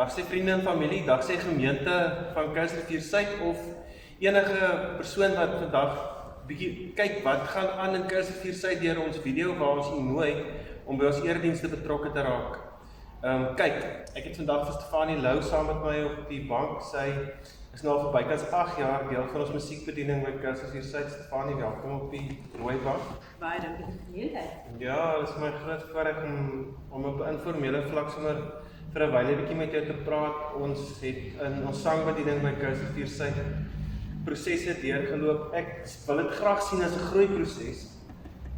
Dag sê vriende en familie, dag sê gemeente van Kuilsrivier Suid of enige persoon wat vandag bietjie kyk wat gaan aan in Kuilsrivier Suid deur ons video waar ons u nooi om by ons eredienste betrokke te raak. Kyk, ek het vandag vir Stefanie Lou saam met my op die bank. Sy is nou al vir bykans 8 jaar deel van ons musiekbediening by Kuilsrivier Suid. Stefanie, welkom op die rooi bank. Baie dankie vir die geleentheid. Ja, dit is my groot voorreg om op 'n informele vlak sommer vir 'n wyle bietjie met jou te praat. Ons het in ons sangbediening by Kuilsrivier Suid prosesse deurgeloop. Ek wil dit graag sien as 'n groeiproses.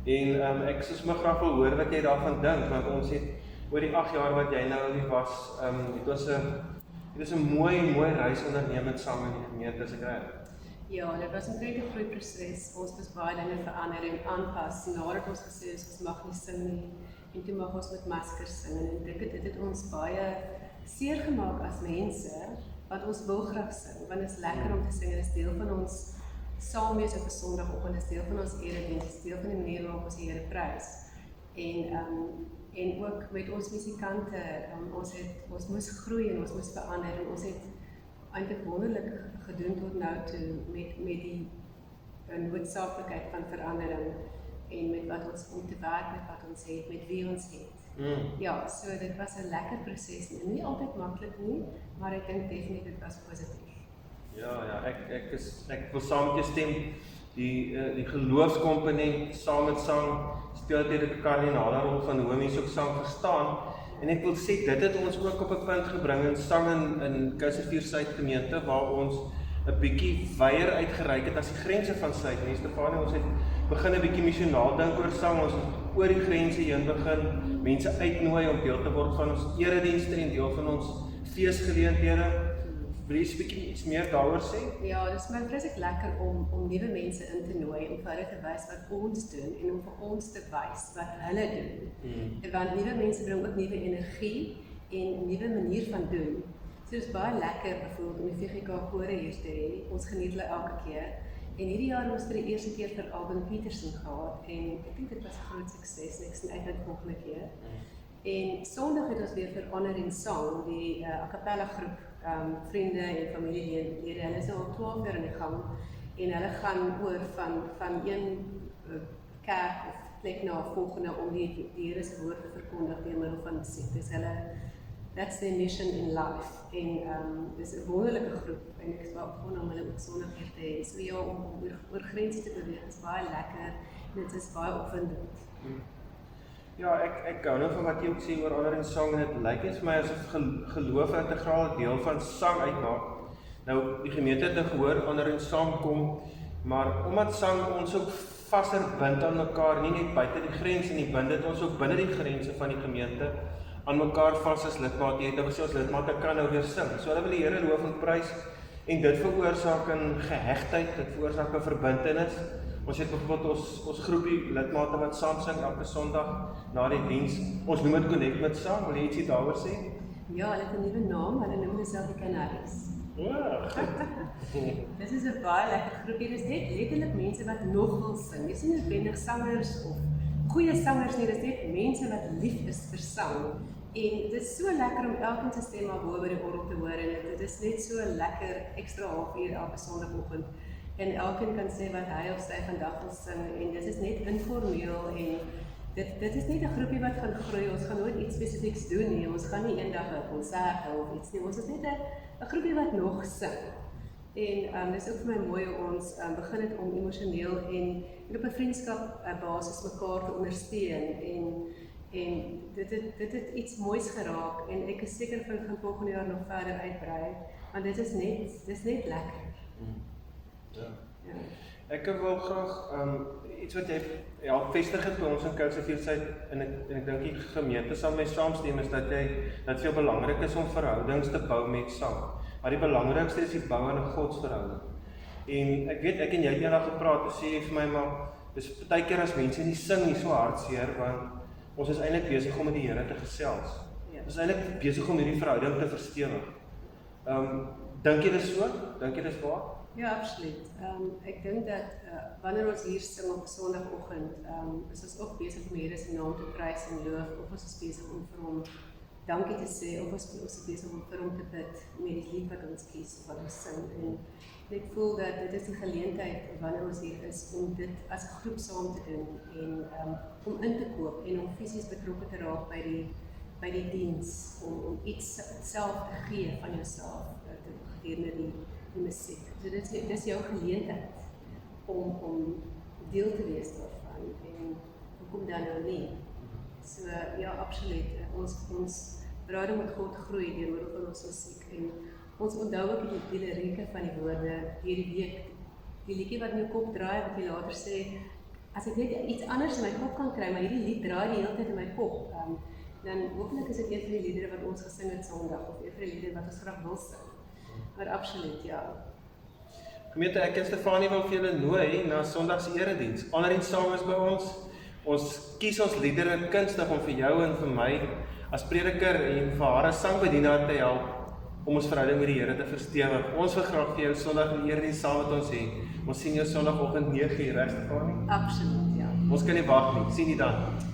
En ek sou sommer graag wil hoor wat jy daarvan dink, want ons het oor die 8 jaar wat jy nou hier was, het ons 'n mooi reis onderneem saam in die gemeente, as ek reg. Ja, dit was 'n groot groeiproses. Ons moes baie dinge verander en aanpas nadat ons gesê is ons mag nie sing nie en toe mag ons met maskers sing en ek dink dit het ons baie seer gemaak as mense wat ons wil graag sing, want dit is lekker om te sing en dit is deel van ons saam wees op 'n Sondagoggend, dit is deel van ons erediens, dit is deel van die manier waarop ons die Here prys. En ook met ons musikante, ons moes groei en ons moes verander en ons het eintlik wonderlik gedoen tot nou toe met die noodsaaklikheid van verandering en met wat ons om te werk met wat ons het, met wie ons het. Ja, so dit was 'n lekker proses, nie altyd maklik nie, maar ek dink definitief dit was positief. Ja, ek wil saam met jou stem. Die geloofskomponent saam met sang speel dit 'n kardinale rol van hoe mense ook sang verstaan. En ek wil sê dit het ons ook op 'n punt gebring in sang in Kuilsrivier Suid gemeente waar ons 'n bietjie wyer uitgereik het as die grense van Suid. En Stefanie, ons het begin 'n bietjie missionaal dink oor sang. Ons het oor die grense heen begin mense uitnooi om deel te word van ons eredienste en deel van ons feesgeleenthede. Wil jy 'n bietjie iets meer daaroor sê? Ja, dit is my vreeslik lekker om nuwe mense in te nooi, om vir hulle te wys wat ons doen en om vir ons te wys wat hulle doen. Want nuwe mense bring ook nuwe energie en 'n nuwe manier van doen. So dit is baie lekker byvoorbeeld om die VGK kore hier te hê. Ons geniet hulle elke keer. En hierdie jaar het ons vir die eerste keer vir Alban Petersen gehad en ek dink dit was 'n groot sukses. Ek sien uit na die volgende keer. En Sondag het ons weer vir Honor en Song, die a cappella groep, vriende en familielede. Hulle is al 12 jaar in die gang en hulle gaan oor van een kerk of plek na 'n volgende om die Here se woord te verkondig deur middel van musiek. Dis hulle, that's their mission in life. En dis 'n wonderlike groep en ek is baie opgewonde om hulle ook Sondag hier te hê. So ja, om oor grense te beweeg is baie lekker en dit is baie opwindend. Ja, ek hou nou van wat jy ook sê oor Honor en Sang en dit lyk vir my asof geloof 'n integrale deel van sang uitmaak. Nou, die gemeente het gehoor Honor en Sang kom, maar omdat sang ons ook vaster bind aan mekaar, nie net buite die grens en die bind dit ons ook binne die grense van die gemeente aan mekaar vas as lidmate. Jy het nou gesê ons lidmate kan nou weer sing. So hulle wil die Here loof en prys en dit veroorsaak 'n gehegtheid, dit veroorsaak 'n verbintenis. Ons het byvoorbeeld ons groepie lidmate wat saam sing elke Sondag na die diens. Ons noem dit Connect met Sang. Wil jy ietsie daaroor sê? Ja, hulle het 'n nuwe naam, hulle noem hulle die Canaries. Ja. Dit is 'n baie lekker groepie. Dit is net letterlik mense wat nog wil sing. Dis nie noodwendig sangers of goeie sangers nie, dis net mense wat lief is vir sang. En dit is so lekker om elkeen se stem maar bo by die orgel te hoor en dit is net so lekker ekstra halfuur elke Sondagoggend. En elkeen kan sê wat hy of sy vandag wil sing en dit is net informeel en dit is net 'n groepie wat gaan groei. Ons gaan nooit iets spesifieks doen nie. Ons gaan nie eendag 'n konsert hou of iets nie. Ons is net 'n groepie wat nog sing. En dis ook vir my mooi hoe ons begin het om emosioneel en op 'n vriendskap basis mekaar te ondersteun en dit het iets moois geraak en ek is seker van gaan volgende jaar nog verder uitbrei want dit is net lekker. Ja. Ek wil graag iets wat jy vestig het by ons in Kuilsrivier Suid en ek dink die gemeente sal my saamstem is dat dit veel belangrik is om verhoudings te bou met sang. Maar die belangrikste is die bou aan 'n godsverhouding. En ek weet ek en jy het eendag gepraat en sê vir my maar dis baie keer as mense nie sing nie so hartseer want ons is eintlik besig om met die Here te gesels. Ons is eintlik besig om hierdie verhouding te verstewig. Dink jy dis so? Dink jy dis waar? Ja, absoluut. Ek dink dat wanneer ons hier sing op 'n Sondagoggend, is ons ook besig om die Here se naam te prys en loof of ons is besig om vir hom dankie te sê, of ons is besig om vir hom te bid met die lied wat ons kies, wat ons sing. En ek voel dat dit is die geleentheid wanneer ons hier is om dit as groep saam te doen en om in te koop en om fisies betrokke te raak by die diens, om iets self te gee van jouself gedurende die musiek. So dit is jou geleentheid om deel te wees daarvan en hoekom dan nou nie? So ja, absoluut. Ons verhouding met God groei deur middel van ons musiek en ons onthou ook die lirieke van die woorde hierdie week. Die liedjie wat in jou kop draai, wat jy later sê, as ek net iets anders in my kop kan kry, maar hierdie lied draai die hele tyd in my kop, dan hopelik is dit een van die liedere wat ons gesing het Sondag, of een van die liedere wat ons graag wil sing. Maar absoluut, ja. Gemeente, ek en Stefanie wil vir julle nooi na Sondagse erediens. Onderin saam is by ons. Ons kies ons liedere kunstig om vir jou en vir my as prediker en vir haar as sangbedienaar te help om ons verhouding met die Here te verstewig. Ons wil graag vir jou Sondag in die erediens saam met ons hê. Ons sien jou Sondagoggend 9:00, reg Stefanie? Absoluut, ja. Ons kan nie wag nie. Sien jy dan.